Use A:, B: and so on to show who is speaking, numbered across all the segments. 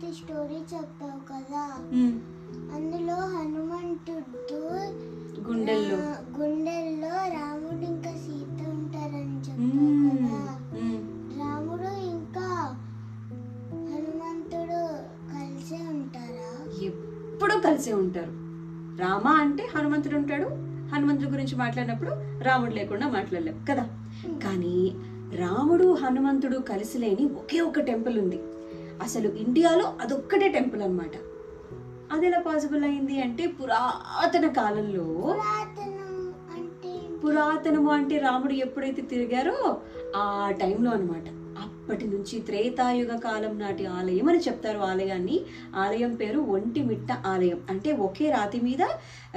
A: హనుమంతుడి స్టోరీ చెప్తావు కదా, అందులో హనుమంతుడు గుండెల్లో రాముడు ఇంకా సీత ఉంటారని చెప్తావు కదా. రాముడు ఇంకా హనుమంతుడు కలిసే ఉంటారా?
B: ఎప్పుడూ కలిసే ఉంటారు. రామ అంటే హనుమంతుడు ఉంటాడు. హనుమంతుడి గురించి మాట్లాడినప్పుడు రాముడు లేకుండా మాట్లాడలేం కదా. కానీ రాముడు హనుమంతుడు కలిసి లేని ఒకే ఒక టెంపుల్ ఉంది. అసలు ఇండియాలో అదొక్కటే టెంపుల్ అన్నమాట. అది ఎలా పాసిబుల్ అయింది అంటే, పురాతన కాలంలో, పురాతనము అంటే రాముడు ఎప్పుడైతే తిరిగారో ఆ టైంలో అన్నమాట. అప్పటి నుంచి త్రేతాయుగ కాలం నాటి ఆలయం అని చెప్తారు ఆలయాన్ని. ఆలయం పేరు ఒంటిమిట్ట ఆలయం. అంటే ఒకే రాతి మీద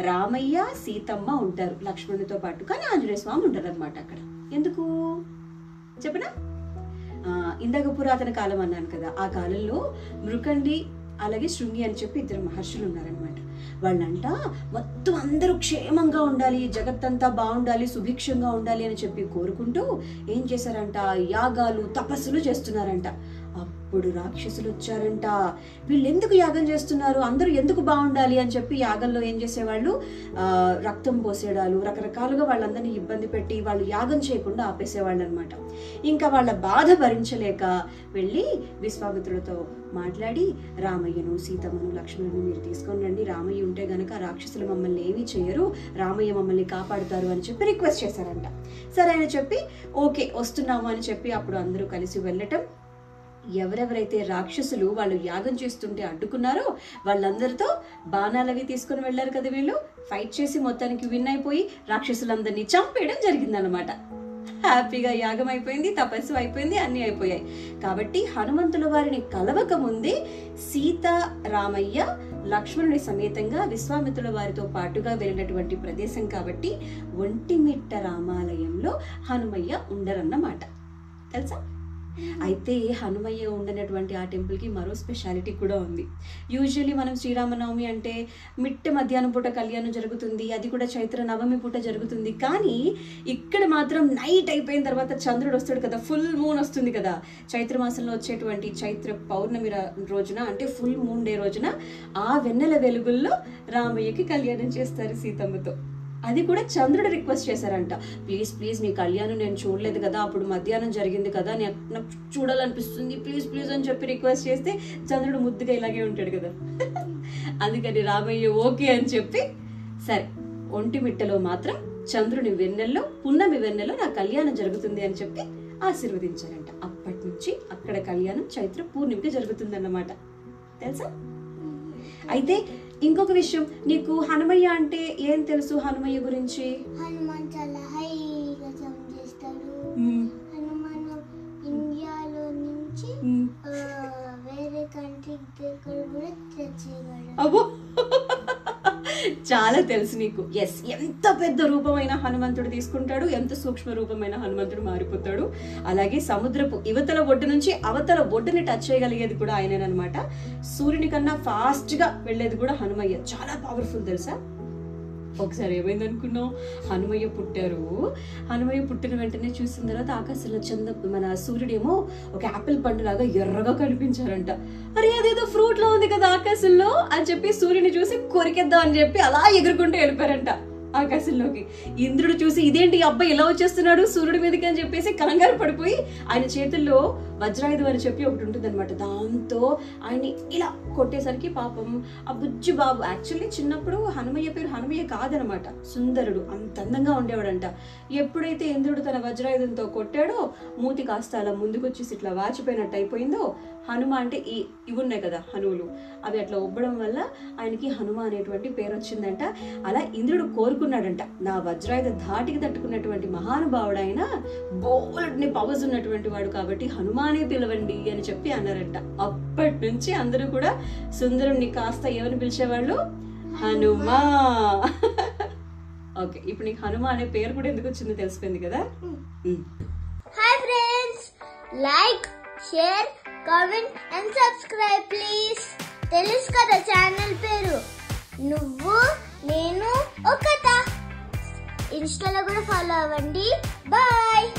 B: రామయ్య సీతమ్మ ఉంటారు లక్ష్మణుడితో పాటు. కానీ ఆంజనేయ స్వామి ఉంటారు అనమాట అక్కడ. ఎందుకు చెప్పనా? ఇందాక పురాతన కాలం అన్నాను కదా, ఆ కాలంలో మృకండి అలాగే శృంగి అని చెప్పి ఇద్దరు మహర్షులు ఉన్నారనమాట. వాళ్ళంట మొత్తం అందరూ క్షేమంగా ఉండాలి, జగత్తంతా బాగుండాలి, సుభిక్షంగా ఉండాలి అని చెప్పి కోరుకుంటూ ఏం చేశారంట, యాగాలు తపస్సులు చేస్తున్నారంట. అప్పుడు రాక్షసులు వచ్చారంట. వీళ్ళు ఎందుకు యాగం చేస్తున్నారు, అందరూ ఎందుకు బాగుండాలి అని చెప్పి యాగంలో ఏం చేసేవాళ్ళు, రక్తం పోసేడాలు, రకరకాలుగా వాళ్ళందరినీ ఇబ్బంది పెట్టి వాళ్ళు యాగం చేయకుండా ఆపేసేవాళ్ళు అనమాట. ఇంకా వాళ్ళ బాధ భరించలేక వెళ్ళి విశ్వామిత్రుడితో మాట్లాడి, రామయ్యను సీతమ్మను లక్ష్మణుని మీరు తీసుకొని రండి, రామయ్య ఉంటే గనక రాక్షసులు మమ్మల్ని ఏమీ చేయరు, రామయ్య మమ్మల్ని కాపాడుతారు అని చెప్పి రిక్వెస్ట్ చేశారంట. సరే అని చెప్పి ఓకే వస్తున్నాము అని చెప్పి అప్పుడు అందరూ కలిసి వెళ్ళటం. ఎవరెవరైతే రాక్షసులు వాళ్ళు యాగం చేస్తుంటే అడ్డుకున్నారో వాళ్ళందరితో బాణాలవి తీసుకుని వెళ్ళారు కదా, వీళ్ళు ఫైట్ చేసి మొత్తానికి విన్ అయిపోయి రాక్షసులందరినీ చంపేయడం జరిగిందనమాట. హ్యాపీగా యాగం అయిపోయింది, తపస్సు అయిపోయింది, అన్ని అయిపోయాయి. కాబట్టి హనుమంతుల వారిని కలవక ముందే సీత రామయ్య లక్ష్మణుడి సమేతంగా విశ్వామిత్రుల వారితో పాటుగా వెళ్ళినటువంటి ప్రదేశం కాబట్టి ఒంటిమిట్ట రామాలయంలో హనుమయ్య ఉండరన్నమాట. తెలుసా? అయితే హనుమయ్య ఉండనటువంటి ఆ టెంపుల్కి మరో స్పెషాలిటీ కూడా ఉంది. యూజువల్లీ మనం శ్రీరామనవమి అంటే మిట్ట మధ్యాహ్నం పూట కళ్యాణం జరుగుతుంది, అది కూడా చైత్ర నవమి పూట జరుగుతుంది. కానీ ఇక్కడ మాత్రం నైట్ అయిపోయిన తర్వాత చంద్రుడు వస్తాడు కదా, ఫుల్ మూన్ వస్తుంది కదా, చైత్ర మాసంలో వచ్చేటువంటి చైత్ర పౌర్ణమి రోజున అంటే ఫుల్ మూన్ డే రోజున ఆ వెన్నెల వెలుగుల్లో రామయ్యకి కళ్యాణం చేస్తారు సీతమ్మతో. అది కూడా చంద్రుడు రిక్వెస్ట్ చేశారంట, ప్లీజ్ ప్లీజ్ మీ కళ్యాణం నేను చూడలేదు కదా, అప్పుడు మధ్యాహ్నం జరిగింది కదా, నాకు చూడాలనిపిస్తుంది, ప్లీజ్ ప్లీజ్ అని చెప్పి రిక్వెస్ట్ చేస్తే చంద్రుడు ముద్దుగా ఇలాగే ఉంటాడు కదా. అందుకని రామయ్య ఓకే అని చెప్పి సరే ఒంటిమిట్టలో మాత్రం చంద్రుని వెన్నెల్లో పున్నమి వెన్నెల్లో నా కళ్యాణం జరుగుతుంది అని చెప్పి ఆశీర్వదించారంట. అప్పటి నుంచి అక్కడ కళ్యాణం చైత్ర పూర్ణిమకి జరుగుతుందన్నమాట. తెలుసా? అయితే ఇంకొక విషయం, నీకు హనుమయ్య అంటే ఏం తెలుసు హనుమయ్య గురించి?
A: హనుమాన్ చాలా హైగా జంప్ చేస్తాడు. హనుమాన్ ఇండియాలో నుంచి వేరే కంట్రీకి దగ్గర కూడా తెచ్చేయగలడు.
B: అబ్బో చాలా తెలుసు నీకు. ఎస్, ఎంత పెద్ద రూపమైన హనుమంతుడు తీసుకుంటాడు, ఎంత సూక్ష్మ రూపమైన హనుమంతుడు మారిపోతాడు. అలాగే సముద్రపు ఇవతల ఒడ్డు నుంచి అవతల ఒడ్డుని టచ్ చేయగలిగేది కూడా ఆయనేనమాట. సూర్యుని కన్నా ఫాస్ట్ గా వెళ్లేది కూడా హనుమయ్య. చాలా పవర్ఫుల్ తెలుసా? ఒకసారి ఏమైంది అనుకున్నావు, హనుమయ్య పుట్టారు. హనుమయ్య పుట్టిన వెంటనే చూసిన తర్వాత ఆకాశంలో మన సూర్యుడేమో ఒక యాపిల్ పండు లాగా ఎర్రగా కనిపించారంట. అరే అదేదో ఫ్రూట్ లో ఉంది కదా ఆకాశంలో అని చెప్పి సూర్యుని చూసి కొరికేద్దాం అని చెప్పి అలా ఎగురుకుంటూ వెళ్ళిపోయారంట ఆకాశంలోకి. ఇంద్రుడు చూసి ఇదేంటి అబ్బాయి ఇలా వచ్చేస్తున్నాడు సూర్యుడి మీదకి అని చెప్పేసి కంగారు పడిపోయి ఆయన చేతుల్లో వజ్రాయుధం అని చెప్పి ఒకటి ఉంటుంది అనమాట, దాంతో ఆయన్ని ఇలా కొట్టేసరికి పాపం ఆ బుజ్జి బాబు, యాక్చువల్లీ చిన్నప్పుడు హనుమయ్య పేరు హనుమయ్య కాదనమాట, సుందరుడు, అంత అందంగా ఉండేవాడంట. ఎప్పుడైతే ఇంద్రుడు తన వజ్రాయుధంతో కొట్టాడో మూతి కాస్త అలా ముందుకు వచ్చేసి ఇట్లా వాచిపోయినట్టు అయిపోయిందో, హనుమ అంటే ఇవి ఉన్నాయి కదా హనువులు, అవి అట్లా ఉబ్బడం వల్ల ఆయనకి హనుమ అనేటువంటి పేరు వచ్చిందంట. అలా ఇంద్రుడు కోరుకున్నాడంట, నా వజ్రాయుధ ధాటికి తట్టుకున్నటువంటి మహానుభావుడైన బోల్డ్ని పవర్స్ ఉన్నటువంటి వాడు కాబట్టి హనుమానే పిలవండి అని చెప్పి అన్నారంట. అప్పటి నుంచి అందరూ కూడా సుందరుణ్ణి కాస్త ఏమని పిలిచేవాళ్ళు, హనుమా. ఓకే, ఇప్పుడు నీకు హనుమ అనే పేరు కూడా ఎందుకు వచ్చిందో తెలిసిపోయింది కదా.
A: Hi friends, like, share, comment and subscribe please. తెలుసు కదా ఛానల్ పేరు నువ్వు నేను ఒకట. ఇన్స్టాలో కూడా ఫాలో అవ్వండి. బాయ్.